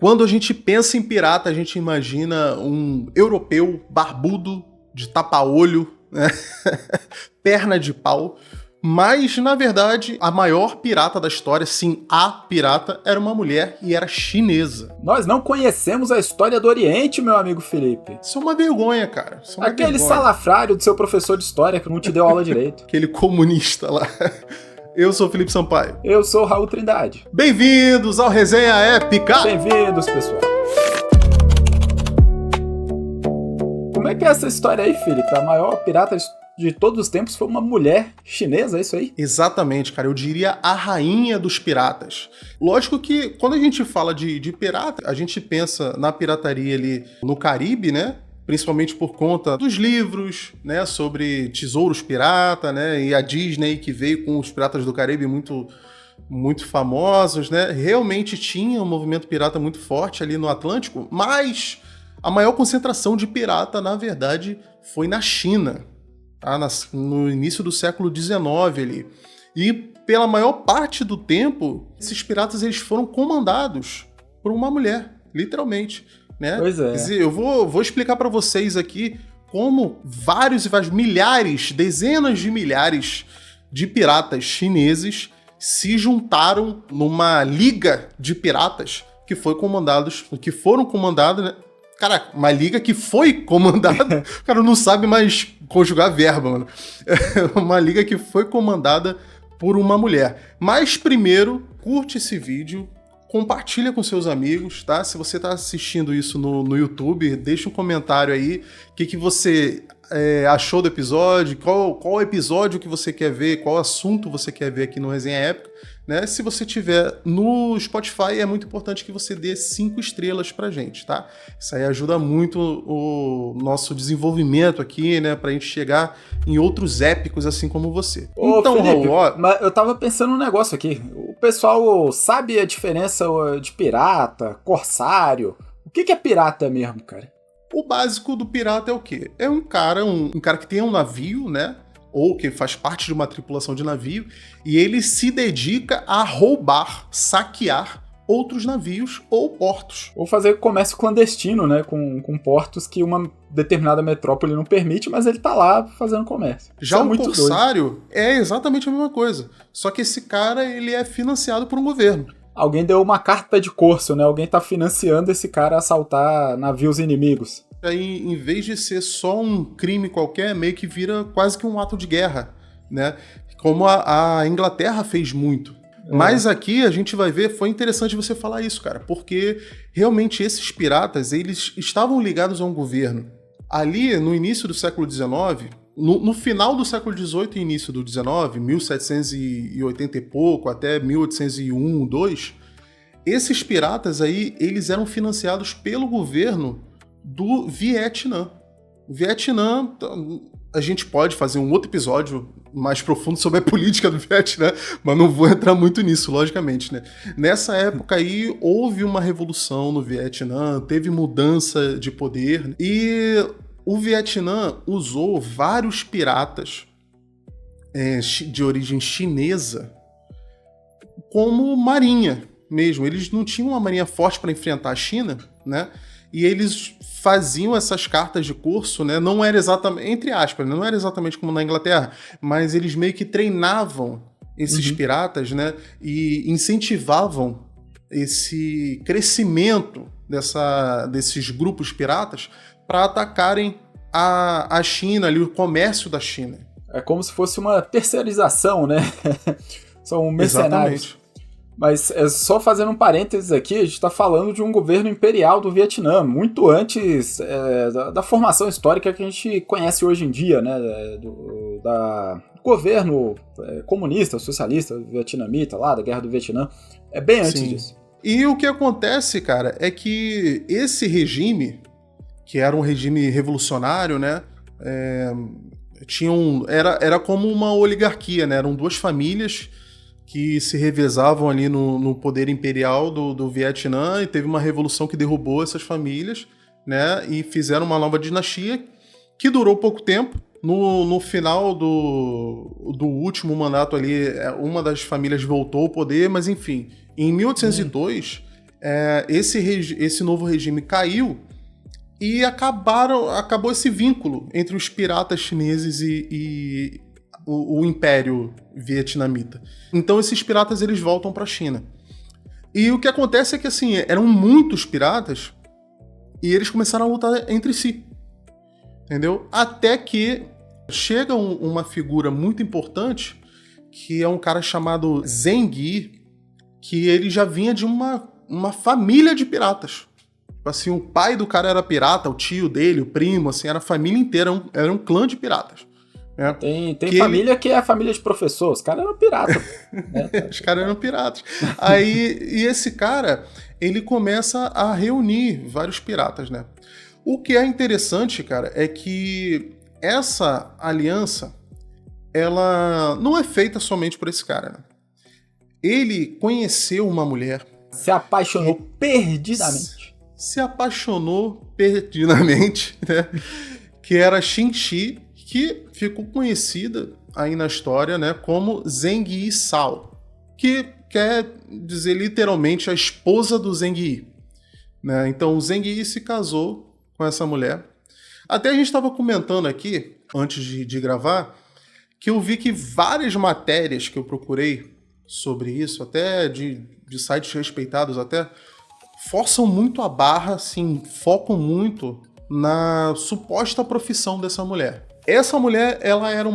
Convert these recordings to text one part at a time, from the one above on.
Quando a gente pensa em pirata, a gente imagina um europeu barbudo, de tapa-olho, né? Perna de pau. Mas, na verdade, a maior pirata da história, sim, a pirata, era uma mulher e era chinesa. Nós não conhecemos a história do Oriente, meu amigo Felipe. Isso é uma vergonha, cara. Isso é uma Aquele vergonha. salafrário do seu professor de história que não te deu aula direito. Aquele comunista lá. Eu sou o Felipe Sampaio. Eu sou o Raul Trindade. Bem-vindos ao Resenha Épica! Bem-vindos, pessoal. Como é que é essa história aí, Felipe? A maior pirata de todos os tempos foi uma mulher chinesa, é isso aí? Exatamente, cara. Eu diria a rainha dos piratas. Lógico que quando a gente fala de pirata, a gente pensa na pirataria ali no Caribe, né? Principalmente por conta dos livros, né, sobre tesouros pirata, né, e a Disney que veio com os Piratas do Caribe muito famosos, né, realmente tinha um movimento pirata muito forte ali no Atlântico, mas a maior concentração de pirata, na verdade, foi na China, tá, no início do século XIX ali. E pela maior parte do tempo, esses piratas eles foram comandados por uma mulher, literalmente. Né? Pois é. Eu vou explicar para vocês aqui como vários e vários milhares, dezenas de milhares de piratas chineses se juntaram numa liga de piratas que foram comandados, né? Caraca, uma liga que foi comandada, o cara não sabe mais conjugar verbo, mano. Uma liga que foi comandada por uma mulher. Mas primeiro, curte esse vídeo, compartilha com seus amigos, tá? Se você tá assistindo isso no YouTube, deixa um comentário aí, o que você achou do episódio, qual episódio que você quer ver, qual assunto você quer ver aqui no Resenha Épica, né? Se você tiver no Spotify, é muito importante que você dê 5 estrelas pra gente, tá? Isso aí ajuda muito o nosso desenvolvimento aqui, né? Pra gente chegar em outros épicos assim como você. Ô, então, Felipe, Raul, mas eu tava pensando um negócio aqui. O pessoal sabe a diferença de pirata, corsário? O que é pirata mesmo, cara? o básico do pirata é o quê? É um cara que tem um navio, né? Ou que faz parte de uma tripulação de navio, e ele se dedica a roubar, saquear outros navios ou portos. Ou fazer comércio clandestino, né? Com portos que uma determinada metrópole não permite, mas ele tá lá fazendo comércio. Já o corsário é exatamente a mesma coisa. Só que esse cara, ele é financiado por um governo. Alguém deu uma carta de corso, né? Alguém tá financiando esse cara a assaltar navios inimigos. Aí, em vez de ser só um crime qualquer, meio que vira quase que um ato de guerra, né? Como a Inglaterra fez muito. Mas aqui a gente vai ver, foi interessante você falar isso, cara, porque realmente esses piratas, eles estavam ligados a um governo. Ali, no início do século XIX, no final do século XVIII e início do XIX, 1780 e pouco, até 1801, 2, esses piratas aí, eles eram financiados pelo governo do Vietnã. O Vietnã, a gente pode fazer um outro episódio mais profundo sobre a política do Vietnã, mas não vou entrar muito nisso, logicamente, né? Nessa época aí, houve uma revolução no Vietnã, teve mudança de poder, e o Vietnã usou vários piratas de origem chinesa como marinha mesmo. Eles não tinham uma marinha forte para enfrentar a China, né? E eles faziam essas cartas de curso, né? Não era exatamente, entre aspas, não era exatamente como na Inglaterra, mas eles meio que treinavam esses piratas, né? E incentivavam esse crescimento desses grupos piratas para atacarem a China, ali, o comércio da China. É como se fosse uma terceirização, né? São mercenários. Exatamente. Mas só fazendo um parênteses aqui, a gente está falando de um governo imperial do Vietnã, muito antes da formação histórica que a gente conhece hoje em dia, né? Do governo comunista, socialista, vietnamita lá, da Guerra do Vietnã. É bem antes disso. E o que acontece, cara, é que esse regime, que era um regime revolucionário, né? Era como uma oligarquia, né? Eram duas famílias que se revezavam ali no poder imperial do Vietnã, e teve uma revolução que derrubou essas famílias, né, e fizeram uma nova dinastia que durou pouco tempo. No final do último mandato ali, uma das famílias voltou ao poder, mas enfim, em 1802, esse novo regime caiu e acabou esse vínculo entre os piratas chineses e o Império Vietnamita. Então esses piratas eles voltam para a China. E o que acontece é que assim, eram muitos piratas e eles começaram a lutar entre si. Entendeu? Até que chega uma figura muito importante, que é um cara chamado Zheng Yi, que ele já vinha de uma família de piratas. Assim, o pai do cara era pirata, o tio dele, o primo, assim, era a família inteira, era um clã de piratas. Né? Tem família que é a família de professor, os caras eram piratas. Né? Os caras eram piratas. E esse cara, ele começa a reunir vários piratas, né? O que é interessante, cara, é que essa aliança, ela não é feita somente por esse cara, né? Ele conheceu uma mulher... Se apaixonou perdidamente. Se apaixonou perdidamente, né? Que era Xin-Shi, que ficou conhecida aí na história, né, como Zheng Yi Sao, que quer dizer literalmente a esposa do Zheng Yi. Né? Então o Zheng Yi se casou com essa mulher. Até a gente estava comentando aqui, antes de gravar, que eu vi que várias matérias que eu procurei sobre isso, até de sites respeitados até, forçam muito a barra, assim, focam muito na suposta profissão dessa mulher. Essa mulher, ela era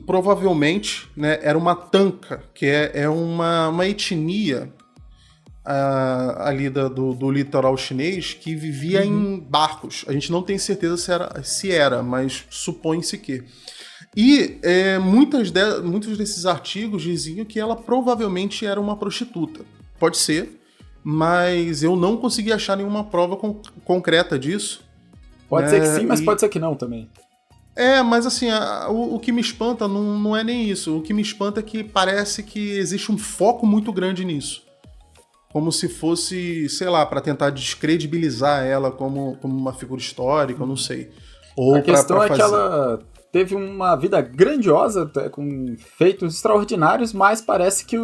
provavelmente, né, era uma tanka, que é uma etnia ali do litoral chinês que vivia em barcos. A gente não tem certeza se era, mas supõe-se que. E muitos desses artigos diziam que ela provavelmente era uma prostituta. Pode ser, mas eu não consegui achar nenhuma prova concreta disso. Pode ser que sim, mas pode ser que não também. Mas assim, o que me espanta não é nem isso. O que me espanta é que parece que existe um foco muito grande nisso. Como se fosse, sei lá, para tentar descredibilizar ela como uma figura histórica, eu não sei. Ou a questão é que ela teve uma vida grandiosa, com feitos extraordinários, mas parece que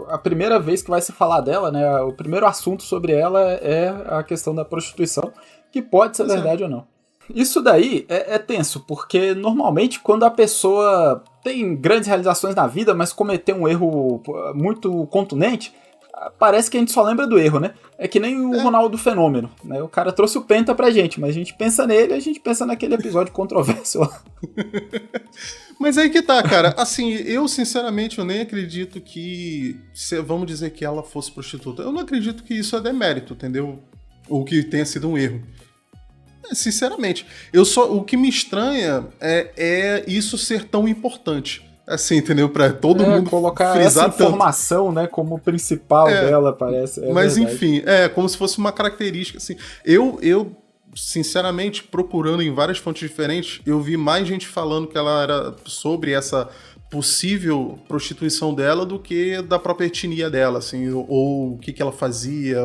a primeira vez que vai se falar dela, né, o primeiro assunto sobre ela é a questão da prostituição, que pode ser verdade ou não. Isso daí é tenso, porque normalmente quando a pessoa tem grandes realizações na vida, mas cometeu um erro muito contundente, parece que a gente só lembra do erro, né? É que nem o Ronaldo Fenômeno, né? O cara trouxe o Penta pra gente, mas a gente pensa nele, a gente pensa naquele episódio controverso lá. Mas aí que tá, cara. Assim, eu sinceramente eu nem acredito que, vamos dizer que ela fosse prostituta. Eu não acredito que isso é demérito, entendeu? Ou que tenha sido um erro. Sinceramente. O que me estranha é isso ser tão importante. Assim, entendeu? Pra todo mundo colocar essa informação, né, como principal dela, parece. Mas verdade. Enfim, como se fosse uma característica, assim. Eu, sinceramente, procurando em várias fontes diferentes, eu vi mais gente falando que ela era sobre essa possível prostituição dela do que da própria etnia dela, assim, ou o que ela fazia,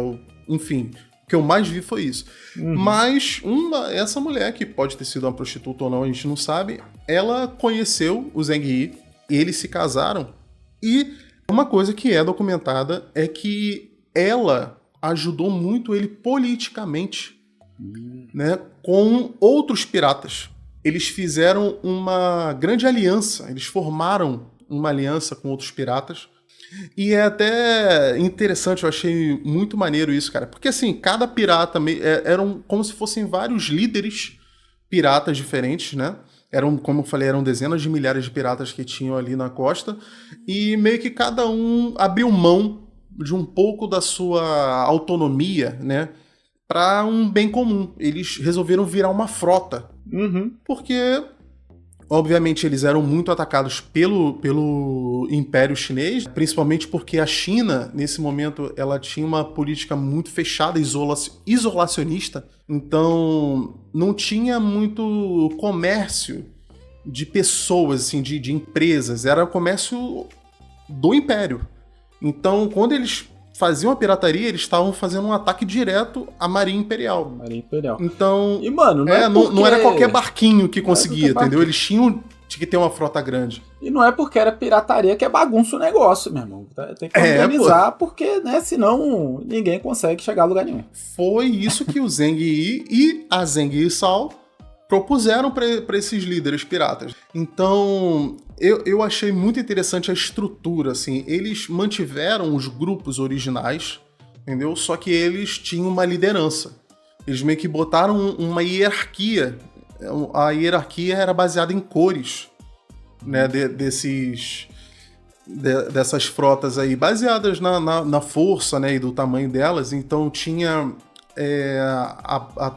enfim. O que eu mais vi foi isso. Mas essa mulher, que pode ter sido uma prostituta ou não, a gente não sabe, ela conheceu o Zheng Yi, eles se casaram, e uma coisa que é documentada é que ela ajudou muito ele politicamente, né, com outros piratas. Eles fizeram uma grande aliança, eles formaram uma aliança com outros piratas. E é até interessante, eu achei muito maneiro isso, cara. Porque assim, cada pirata eram como se fossem vários líderes piratas diferentes, né? Como eu falei, eram dezenas de milhares de piratas que tinham ali na costa. E meio que cada um abriu mão de um pouco da sua autonomia, né? Para um bem comum. Eles resolveram virar uma frota. Porque... obviamente, eles eram muito atacados pelo Império Chinês, principalmente porque a China, nesse momento, ela tinha uma política muito fechada, isolacionista. Então, não tinha muito comércio de pessoas, assim, de empresas. Era o comércio do Império. Então, quando eles faziam a pirataria, eles estavam fazendo um ataque direto à Marinha Imperial. Marinha Imperial. Então, e, mano, não era qualquer barquinho que conseguia, entendeu? Eles tinham tinha que ter uma frota grande. E não é porque era pirataria que é bagunça o negócio, meu irmão. Tem que organizar, porque, né, senão ninguém consegue chegar a lugar nenhum. Foi isso que o Zheng Yi e a Zheng Yisao propuseram para esses líderes piratas. Então, eu achei muito interessante a estrutura, assim. Eles mantiveram os grupos originais, entendeu? Só que eles tinham uma liderança. Eles meio que botaram uma hierarquia. A hierarquia era baseada em cores, né? Dessas frotas aí, baseadas na força, né? E do tamanho delas. Então, tinha a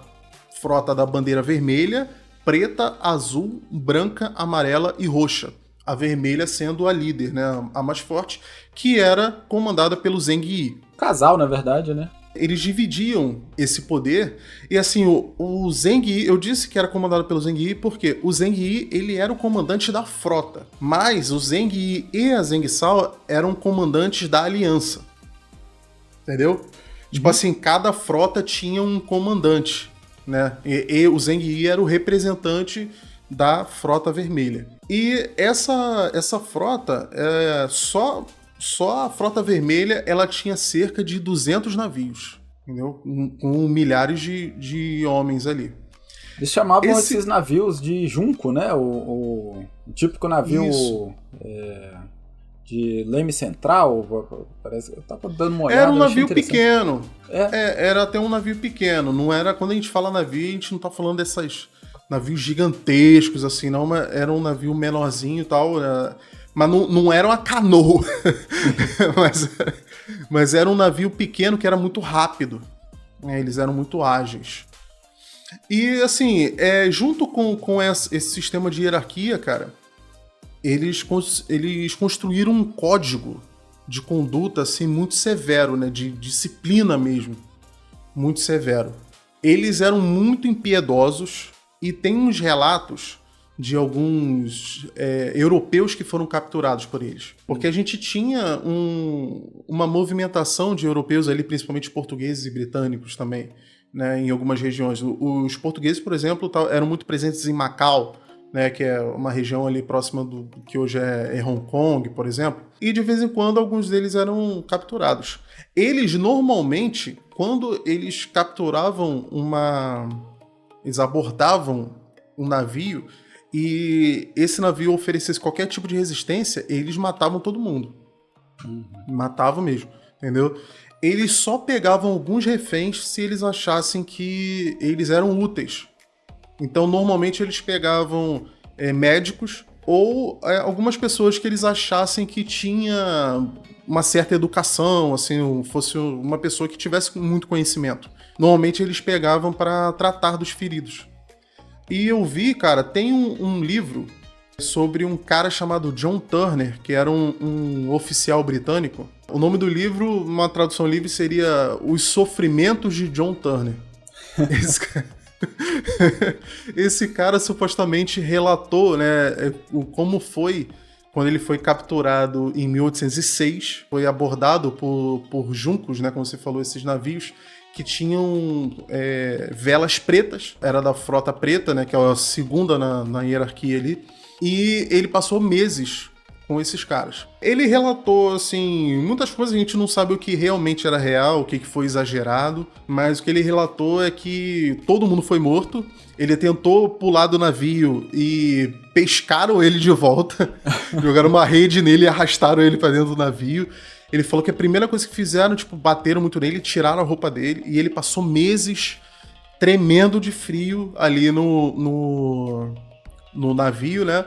frota da bandeira vermelha, preta, azul, branca, amarela e roxa. A vermelha sendo a líder, né, a mais forte, que era comandada pelo Zheng Yi. Casal, na verdade, né? Eles dividiam esse poder, e assim, o Zheng Yi, eu disse que era comandado pelo Zheng Yi porque o Zheng Yi, ele era o comandante da frota, mas o Zheng Yi e a Zheng Sao eram comandantes da aliança. Entendeu? Tipo assim, cada frota tinha um comandante, né? E o Zheng Yi era o representante da frota vermelha. E essa frota, só a frota vermelha, ela tinha cerca de 200 navios, entendeu? Com milhares de homens ali. Eles chamavam esses navios de junco, né? O típico navio de leme central, parece. Eu tava dando uma olhada. Era um navio pequeno. Era até um navio pequeno. Não era, quando a gente fala navio, a gente não tá falando desses navios gigantescos, assim, não. Mas era um navio menorzinho e tal. Mas não era uma canoa. mas era um navio pequeno que era muito rápido. Eles eram muito ágeis. E, assim, junto com esse sistema de hierarquia, cara, eles construíram um código de conduta, assim, muito severo, né? De disciplina mesmo. Muito severo. Eles eram muito impiedosos e tem uns relatos de alguns europeus que foram capturados por eles. Porque a gente tinha uma movimentação de europeus ali, principalmente portugueses e britânicos também, né, em algumas regiões. Os portugueses, por exemplo, eram muito presentes em Macau, né, que é uma região ali próxima do que hoje é Hong Kong, por exemplo. E de vez em quando alguns deles eram capturados. Eles normalmente, quando eles capturavam eles abordavam um navio e esse navio oferecesse qualquer tipo de resistência, eles matavam todo mundo. Matavam mesmo, entendeu? Eles só pegavam alguns reféns se eles achassem que eles eram úteis. Então, normalmente, eles pegavam médicos ou algumas pessoas que eles achassem que tinha uma certa educação, assim, fosse uma pessoa que tivesse muito conhecimento. Normalmente, eles pegavam para tratar dos feridos. E eu vi, cara, tem um livro sobre um cara chamado John Turner, que era um oficial britânico. O nome do livro, uma tradução livre, seria Os Sofrimentos de John Turner. Esse cara supostamente relatou, né, como foi quando ele foi capturado em 1806, foi abordado por juncos, né, como você falou, esses navios que tinham velas pretas, era da frota preta, né, que é a segunda na hierarquia ali, e ele passou meses com esses caras. Ele relatou, assim, muitas coisas a gente não sabe o que realmente era real, o que foi exagerado, mas o que ele relatou é que todo mundo foi morto, ele tentou pular do navio e pescaram ele de volta, jogaram uma rede nele e arrastaram ele pra dentro do navio. Ele falou que a primeira coisa que fizeram, tipo, bateram muito nele, tiraram a roupa dele e ele passou meses tremendo de frio ali no navio, né?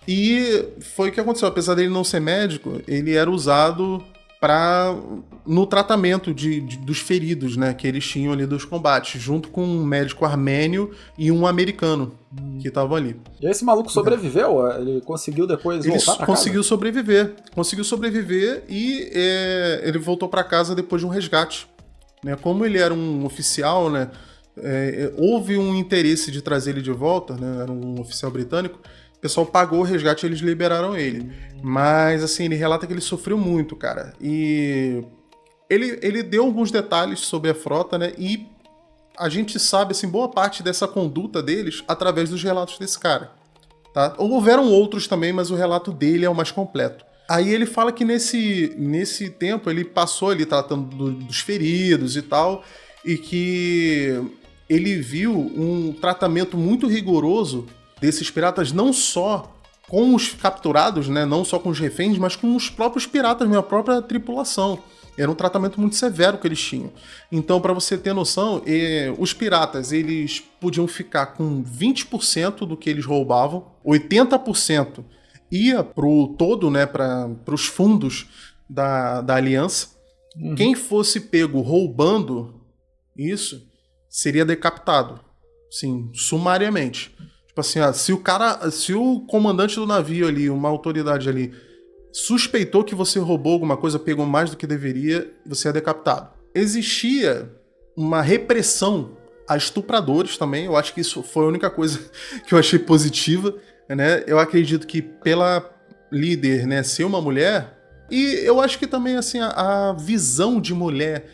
E foi o que aconteceu. Apesar dele não ser médico, ele era usado no tratamento dos feridos, né, que eles tinham ali dos combates, junto com um médico armênio e um americano que estavam ali. E esse maluco sobreviveu? Ele conseguiu depois voltar pra conseguiu sobreviver. Conseguiu sobreviver e ele voltou para casa depois de um resgate. Né? Como ele era um oficial, né, houve um interesse de trazer ele de volta, né, era um oficial britânico. O pessoal pagou o resgate e eles liberaram ele. Mas, assim, ele relata que ele sofreu muito, cara. E ele deu alguns detalhes sobre a frota, né? E a gente sabe, assim, boa parte dessa conduta deles através dos relatos desse cara. Tá? Houveram outros também, mas o relato dele é o mais completo. Aí ele fala que nesse tempo ele passou ali tratando dos feridos e tal, e que ele viu um tratamento muito rigoroso desses piratas, não só com os capturados, né, não só com os reféns, mas com os próprios piratas, a própria tripulação. Era um tratamento muito severo que eles tinham. Então, para você ter noção, os piratas eles podiam ficar com 20% do que eles roubavam, 80% ia pro todo, né, para os fundos da aliança. Uhum. Quem fosse pego roubando isso seria decapitado, sim, sumariamente. Tipo assim, se o comandante do navio ali, uma autoridade ali, suspeitou que você roubou alguma coisa, pegou mais do que deveria, você é decapitado. Existia uma repressão a estupradores também. Eu acho que isso foi a única coisa que eu achei positiva, né? Eu acredito que pela líder, né, ser uma mulher, e eu acho que também assim a visão de mulher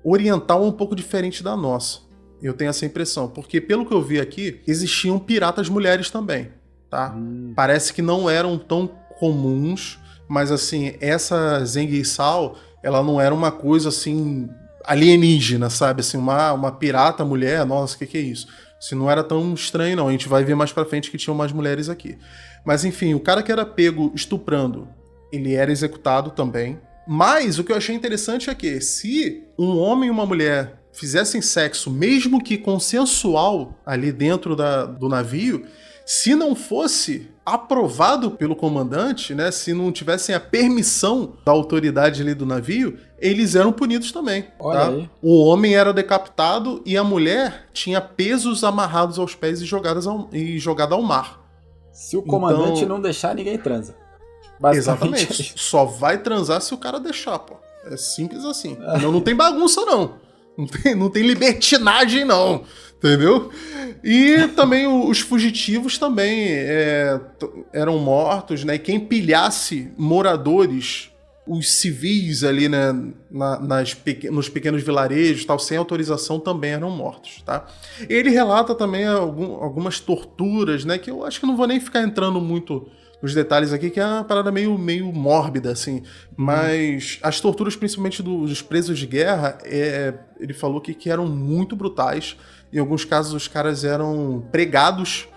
oriental é um pouco diferente da nossa. Eu tenho essa impressão, porque pelo que eu vi aqui, existiam piratas mulheres também, tá? Parece que não eram tão comuns, mas assim, essa Zeng Yisao, ela não era uma coisa assim alienígena, sabe? Assim, uma pirata mulher, nossa, que é isso? Assim, não era tão estranho não, a gente vai ver mais pra frente que tinham mais mulheres aqui. Mas enfim, o cara que era pego estuprando, ele era executado também. Mas o que eu achei interessante é que se um homem e uma mulher fizessem sexo, mesmo que consensual, ali dentro do navio, se não fosse aprovado pelo comandante, né, se não tivessem a permissão da autoridade ali do navio, eles eram punidos também. Olha tá? aí. O homem era decapitado e a mulher tinha pesos amarrados aos pés e jogada ao mar. Se o comandante não deixar, ninguém transa. Exatamente. Só vai transar se o cara deixar, pô. É simples assim. Não tem bagunça, não. Não tem libertinagem, não. Entendeu? E também os fugitivos também eram mortos, né? E quem pilhasse moradores, os civis ali, né? Nos pequenos vilarejos, tal, sem autorização, também eram mortos, tá? Ele relata também algumas torturas, né? Que eu acho que não vou nem ficar entrando muito nos detalhes aqui, que é uma parada meio mórbida, assim. Mas as torturas, principalmente dos presos de guerra, ele falou que eram muito brutais. Em alguns casos, os caras eram pregados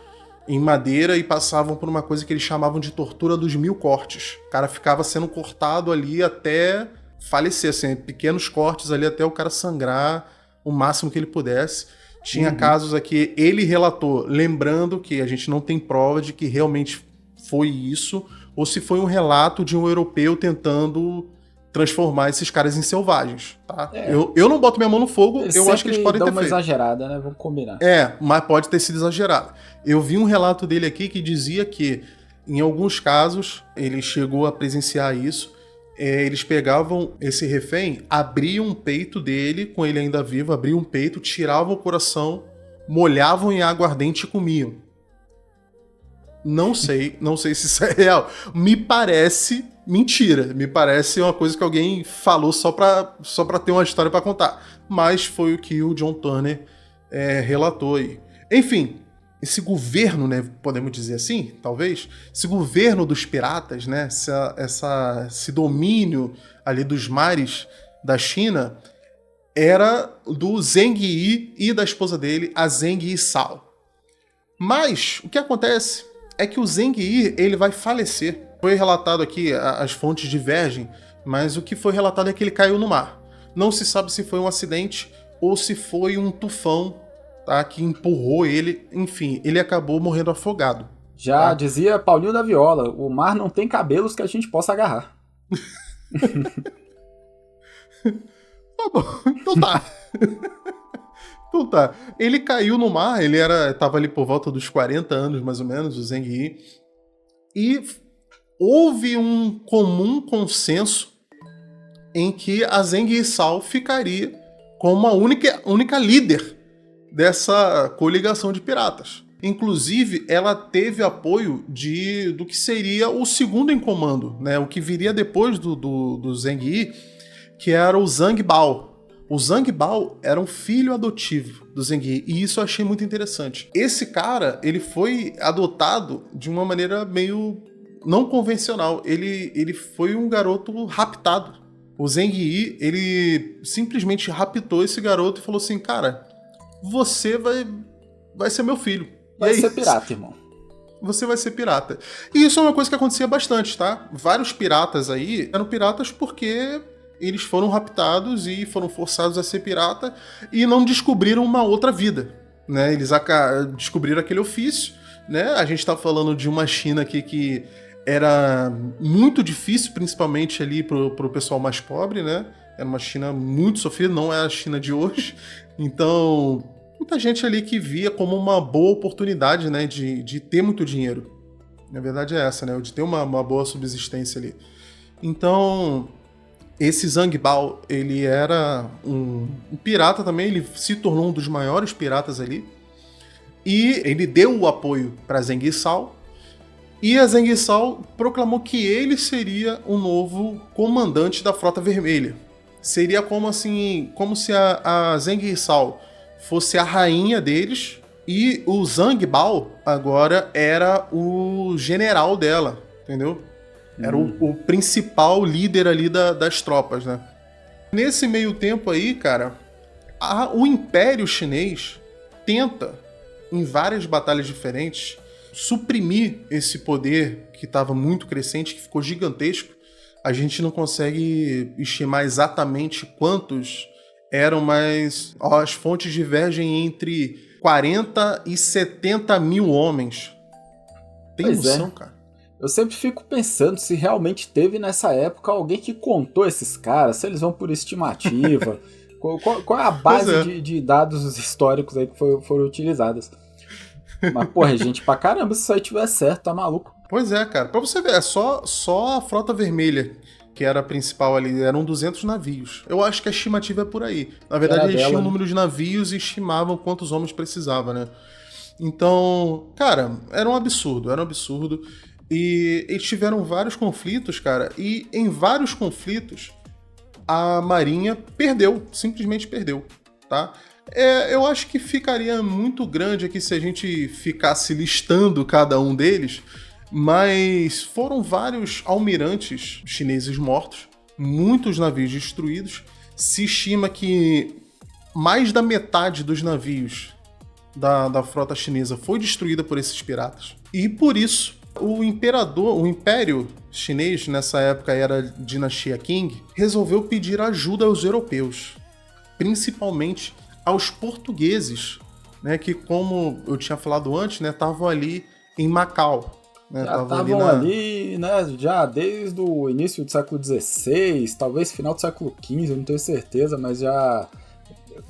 em madeira e passavam por uma coisa que eles chamavam de tortura dos 1000 cortes. O cara ficava sendo cortado ali até falecer, assim, pequenos cortes ali até o cara sangrar o máximo que ele pudesse. Tinha casos aqui, ele relatou, lembrando que a gente não tem prova de que realmente foi isso, ou se foi um relato de um europeu tentando transformar esses caras em selvagens, tá? Eu não boto minha mão no fogo, eu acho que eles podem ter feito. Dá uma exagerada, né? Vamos combinar. Mas pode ter sido exagerado. Eu vi um relato dele aqui que dizia que, em alguns casos, ele chegou a presenciar isso, eles pegavam esse refém, abriam o peito dele, com ele ainda vivo, abriam o peito, tiravam o coração, molhavam em água ardente e comiam. Não sei se isso é real. Me parece mentira. Me parece uma coisa que alguém falou só pra ter uma história pra contar. Mas foi o que o John Turner relatou aí. Enfim, esse governo, né, podemos dizer assim, talvez, esse governo dos piratas, né, esse domínio ali dos mares da China, era do Zeng Yi e da esposa dele, a Zeng Yisao. Mas o que acontece é que o Zeng Yi, ele vai falecer. Foi relatado aqui, as fontes divergem, mas o que foi relatado é que ele caiu no mar. Não se sabe se foi um acidente ou se foi um tufão, tá, que empurrou ele. Enfim, ele acabou morrendo afogado. Já dizia Paulinho da Viola, o mar não tem cabelos que a gente possa agarrar. Tá bom, então tá. Então tá. Ele caiu no mar, ele tava ali por volta dos 40 anos, mais ou menos, o Zeng Yi. E houve um comum consenso em que a Zeng Yisao ficaria como a única líder dessa coligação de piratas. Inclusive, ela teve apoio do que seria o segundo em comando, né? O que viria depois do Zeng Yi, que era o Zhang Bao. O Zhang Bao era um filho adotivo do Zheng He, e isso eu achei muito interessante. Esse cara, ele foi adotado de uma maneira meio não convencional. Ele foi um garoto raptado. O Zheng He, ele simplesmente raptou esse garoto e falou assim, cara, você vai ser meu filho. Vai ser pirata, irmão. Você vai ser pirata. E isso é uma coisa que acontecia bastante, tá? Vários piratas aí eram piratas porque eles foram raptados e foram forçados a ser pirata e não descobriram uma outra vida, né? Eles descobriram aquele ofício, né? A gente tá falando de uma China aqui que era muito difícil, principalmente ali pro pessoal mais pobre, né? Era uma China muito sofrida, não é a China de hoje. Então, muita gente ali que via como uma boa oportunidade, né? De ter muito dinheiro. Na verdade é essa, né? De ter uma boa subsistência ali. Então, esse Zhang Bao, ele era um pirata também, ele se tornou um dos maiores piratas ali. E ele deu o apoio para Zheng Sao. E a Zheng Sao proclamou que ele seria o novo comandante da Frota Vermelha. Seria como se a Zheng Sao fosse a rainha deles e o Zhang Bao agora era o general dela, entendeu? Era o principal líder ali das tropas, né? Nesse meio tempo aí, cara, o Império Chinês tenta, em várias batalhas diferentes, suprimir esse poder que estava muito crescente, que ficou gigantesco. A gente não consegue estimar exatamente quantos eram, mas as fontes divergem entre 40 e 70 mil homens. Tem noção, cara? Eu sempre fico pensando se realmente teve nessa época alguém que contou esses caras, se eles vão por estimativa, qual é a base de dados históricos aí que foram utilizadas. Mas, porra, é gente pra caramba, se isso aí tiver certo, tá maluco. Pois é, cara. Pra você ver, é só a Frota Vermelha, que era a principal ali, eram 200 navios. Eu acho que a estimativa é por aí. Na verdade, eles tinham um número de navios e estimavam quantos homens precisava, né? Então, cara, era um absurdo. E eles tiveram vários conflitos, cara, e em vários conflitos a Marinha simplesmente perdeu, tá? Eu acho que ficaria muito grande aqui se a gente ficasse listando cada um deles, mas foram vários almirantes chineses mortos, muitos navios destruídos. Se estima que mais da metade dos navios da frota chinesa foi destruída por esses piratas. E por isso, o Império Chinês, nessa época era a dinastia Qing, resolveu pedir ajuda aos europeus, principalmente aos portugueses, né, que, como eu tinha falado antes, né, estavam ali em Macau. Né, já estavam ali, né, já desde o início do século XVI, talvez final do século XV, eu não tenho certeza, mas já...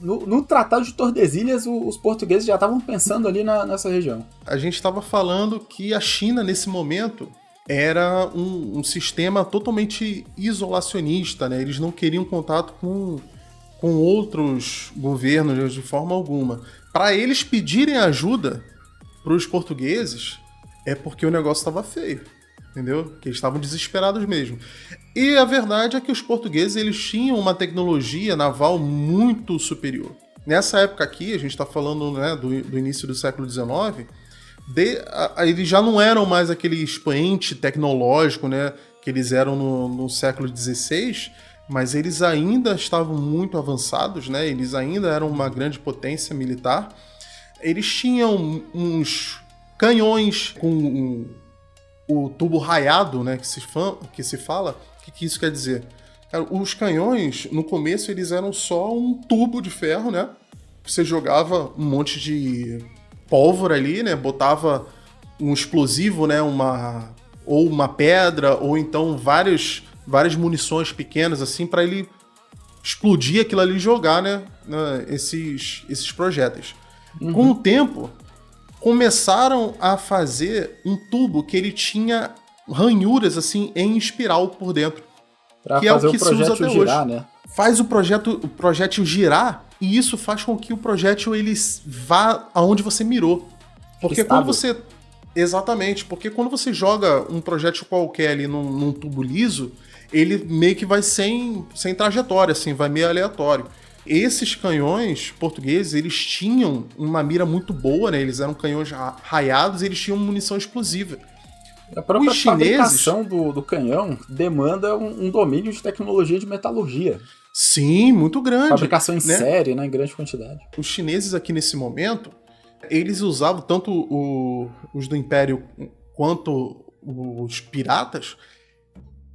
No Tratado de Tordesilhas, os portugueses já estavam pensando ali nessa região. A gente estava falando que a China, nesse momento, era um sistema totalmente isolacionista, né? Eles não queriam contato com outros governos de forma alguma. Para eles pedirem ajuda para os portugueses, é porque o negócio estava feio, entendeu? Que eles estavam desesperados mesmo. E a verdade é que os portugueses eles tinham uma tecnologia naval muito superior. Nessa época aqui, a gente está falando, né, do início do século XIX, eles já não eram mais aquele expoente tecnológico, né, que eles eram no século XVI, mas eles ainda estavam muito avançados, né? Eles ainda eram uma grande potência militar. Eles tinham uns canhões com o tubo raiado, né? Que se fala. O que isso quer dizer? Cara, os canhões, no começo, eles eram só um tubo de ferro, né? Você jogava um monte de pólvora ali, né? Botava um explosivo, né? Ou uma pedra, ou então várias munições pequenas, assim, para ele explodir aquilo ali e jogar, né, esses projéteis. Uhum. Com o tempo, começaram a fazer um tubo que ele tinha ranhuras, assim, em espiral por dentro. Pra que fazer é o que se usa até girar, hoje. Né? Faz o projétil girar, e isso faz com que o projétil ele vá aonde você mirou. Porque quando você... Exatamente, porque quando você joga um projétil qualquer ali num tubo liso, ele meio que vai sem trajetória, assim, vai meio aleatório. Esses canhões portugueses, eles tinham uma mira muito boa, né? Eles eram canhões raiados e eles tinham munição explosiva. A própria fabricação do canhão demanda um domínio de tecnologia de metalurgia. Sim, muito grande. Fabricação em série, né, em grande quantidade. Os chineses aqui nesse momento, eles usavam tanto os do Império quanto os piratas,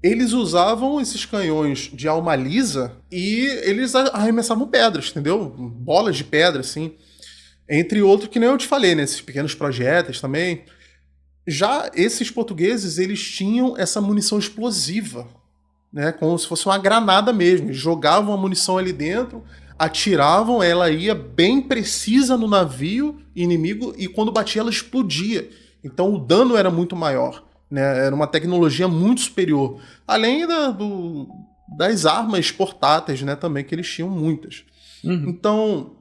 eles usavam esses canhões de alma lisa e eles arremessavam pedras, entendeu? Bolas de pedra, assim. Entre outros, que nem eu te falei, né? Esses pequenos projéteis também. Já esses portugueses, eles tinham essa munição explosiva, né? Como se fosse uma granada mesmo. Eles jogavam a munição ali dentro, atiravam, ela ia bem precisa no navio inimigo e quando batia ela explodia. Então o dano era muito maior, né? Era uma tecnologia muito superior. Além das armas portáteis, né? Também, que eles tinham muitas. Então,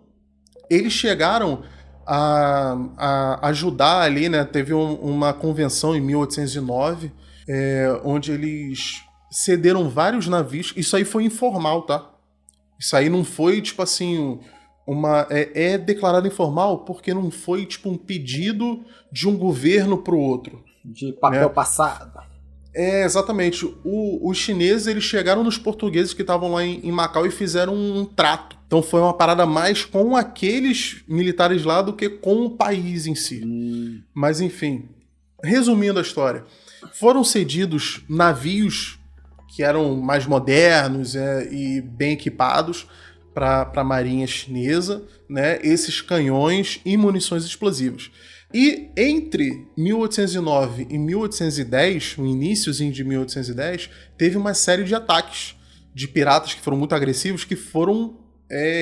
eles chegaram a ajudar ali, né? Teve uma convenção em 1809, onde eles cederam vários navios. Isso aí foi informal, tá? Isso aí não foi, tipo assim, é declarado informal porque não foi, tipo, um pedido de um governo pro outro. De papel passado. Exatamente. Os chineses, eles chegaram nos portugueses que estavam lá em Macau e fizeram um trato. Então foi uma parada mais com aqueles militares lá do que com o país em si. Mas enfim, resumindo a história, foram cedidos navios que eram mais modernos e bem equipados para a marinha chinesa, né? Esses canhões e munições explosivas. E entre 1809 e 1810, no iníciozinho de 1810, teve uma série de ataques de piratas que foram muito agressivos, que foram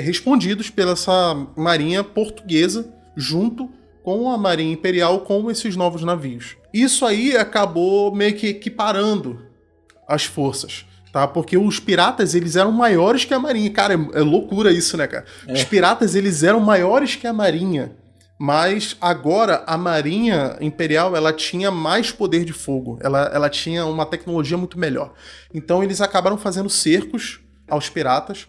respondidos pela essa marinha portuguesa, junto com a marinha imperial, com esses novos navios. Isso aí acabou meio que equiparando as forças, tá? Porque os piratas, eles eram maiores que a marinha. Cara, é loucura isso, né, cara? Os piratas, eles eram maiores que a marinha. Mas agora a marinha imperial, ela tinha mais poder de fogo, ela tinha uma tecnologia muito melhor. Então eles acabaram fazendo cercos aos piratas.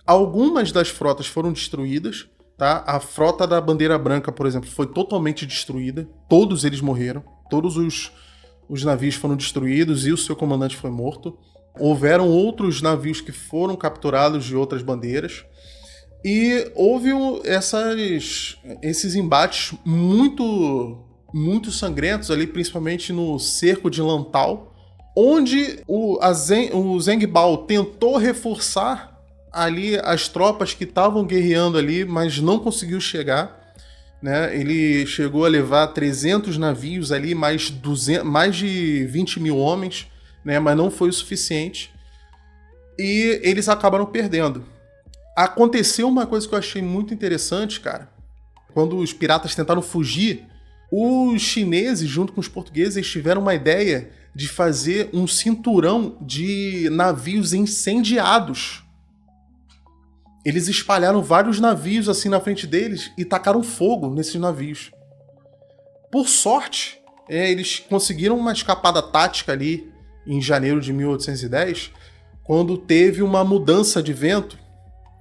Algumas das frotas foram destruídas, tá? A frota da Bandeira Branca, por exemplo, foi totalmente destruída. Todos eles morreram. Todos os navios foram destruídos e o seu comandante foi morto. Houveram outros navios que foram capturados de outras bandeiras. E houve esses embates muito, muito sangrentos ali, principalmente no cerco de Lantau, onde o Zheng Bao tentou reforçar ali as tropas que estavam guerreando ali, mas não conseguiu chegar, né? Ele chegou a levar 300 navios ali, mais de 20 mil homens, né? Mas não foi o suficiente. E eles acabaram perdendo. Aconteceu uma coisa que eu achei muito interessante, cara. Quando os piratas tentaram fugir, os chineses, junto com os portugueses, eles tiveram uma ideia de fazer um cinturão de navios incendiados. Eles espalharam vários navios assim na frente deles e tacaram fogo nesses navios. Por sorte, eles conseguiram uma escapada tática ali em janeiro de 1810, quando teve uma mudança de vento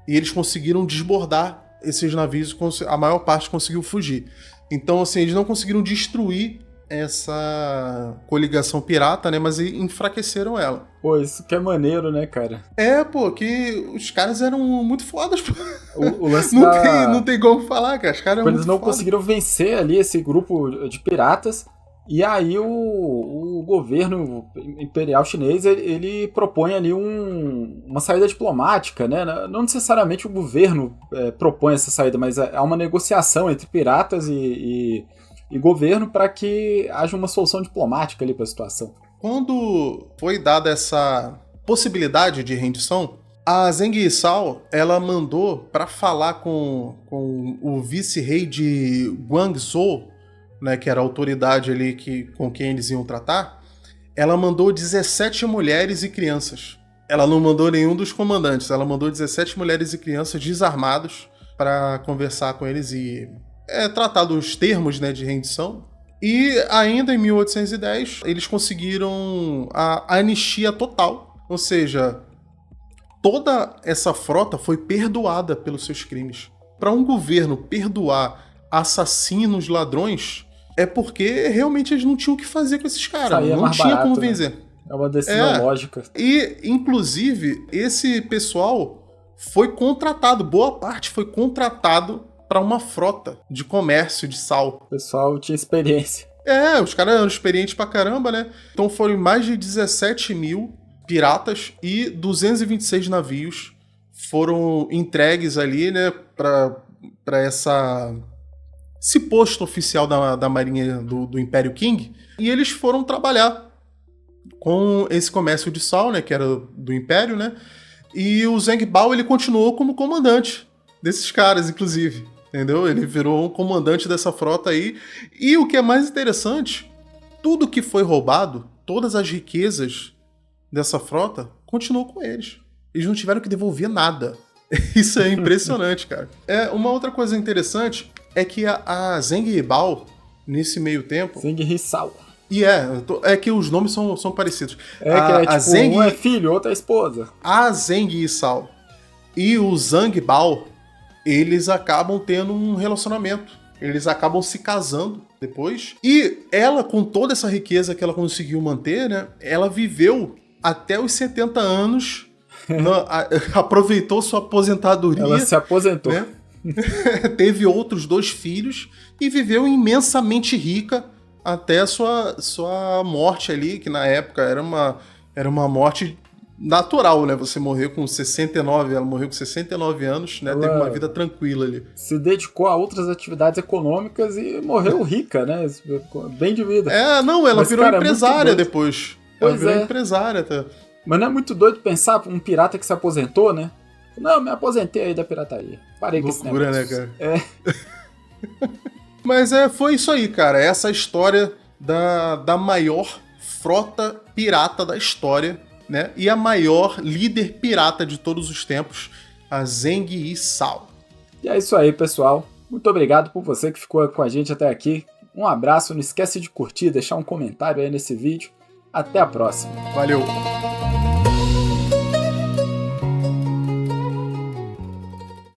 e eles conseguiram desbordar esses navios, a maior parte conseguiu fugir. Então, assim, eles não conseguiram destruir essa coligação pirata, né? Mas enfraqueceram ela. Pô, isso que é maneiro, né, cara? Que os caras eram muito fodas, pô. O lance não tem como falar, cara. Os caras eram eles não conseguiram vencer ali esse grupo de piratas. E aí o governo imperial chinês, ele propõe ali uma saída diplomática, né? Não necessariamente o governo propõe essa saída, mas há uma negociação entre piratas e governo para que haja uma solução diplomática ali para a situação. Quando foi dada essa possibilidade de rendição, a Zheng Yisao, ela mandou para falar com o vice-rei de Guangzhou, né, que era a autoridade ali com quem eles iam tratar. Ela mandou 17 mulheres e crianças. Ela não mandou nenhum dos comandantes, ela mandou 17 mulheres e crianças desarmados para conversar com eles e tratar dos termos, né, de rendição. E ainda em 1810, eles conseguiram a anistia total. Ou seja, toda essa frota foi perdoada pelos seus crimes. Para um governo perdoar assassinos, ladrões, é porque realmente eles não tinham o que fazer com esses caras. Não tinha barato, como vencer. Né? É uma decisão lógica. E, inclusive, esse pessoal foi contratado, boa parte foi contratado para uma frota de comércio de sal. O pessoal tinha experiência. Os caras eram experientes pra caramba, né? Então foram mais de 17 mil piratas e 226 navios foram entregues ali, né, pra esse posto oficial da Marinha do Império Qing. E eles foram trabalhar com esse comércio de sal, né, que era do Império, né? E o Zheng Bao, ele continuou como comandante desses caras, inclusive. Entendeu? Ele virou um comandante dessa frota aí. E o que é mais interessante, tudo que foi roubado, todas as riquezas dessa frota, continuou com eles. Eles não tiveram que devolver nada. Isso é impressionante, cara. Uma outra coisa interessante é que a Zheng Bao, nesse meio tempo... Zheng Hissao. E é que os nomes são parecidos. Um é filho, outro é esposa. A Zheng Hissao e o Zhang Bao, eles acabam tendo um relacionamento. Eles acabam se casando depois. E ela, com toda essa riqueza que ela conseguiu manter, né? Ela viveu até os 70 anos, aproveitou sua aposentadoria. Ela se aposentou. Né? Teve outros 2 filhos e viveu imensamente rica até a sua morte ali, que na época era uma morte natural, né? Você morrer com 69, ela morreu com 69 anos, né? Teve uma vida tranquila ali. Se dedicou a outras atividades econômicas e morreu rica, né? Bem de vida. Ela virou empresária depois. Ela virou empresária, tá? Mas não é muito doido pensar um pirata que se aposentou, né? Não, me aposentei aí da pirataria. Parei com esse negócio. Loucura, né, cara? Mas foi isso aí, cara. Essa é a história da maior frota pirata da história, né? E a maior líder pirata de todos os tempos, a Zheng Hissao. E é isso aí, pessoal. Muito obrigado por você que ficou com a gente até aqui. Um abraço, não esquece de curtir, deixar um comentário aí nesse vídeo. Até a próxima. Valeu!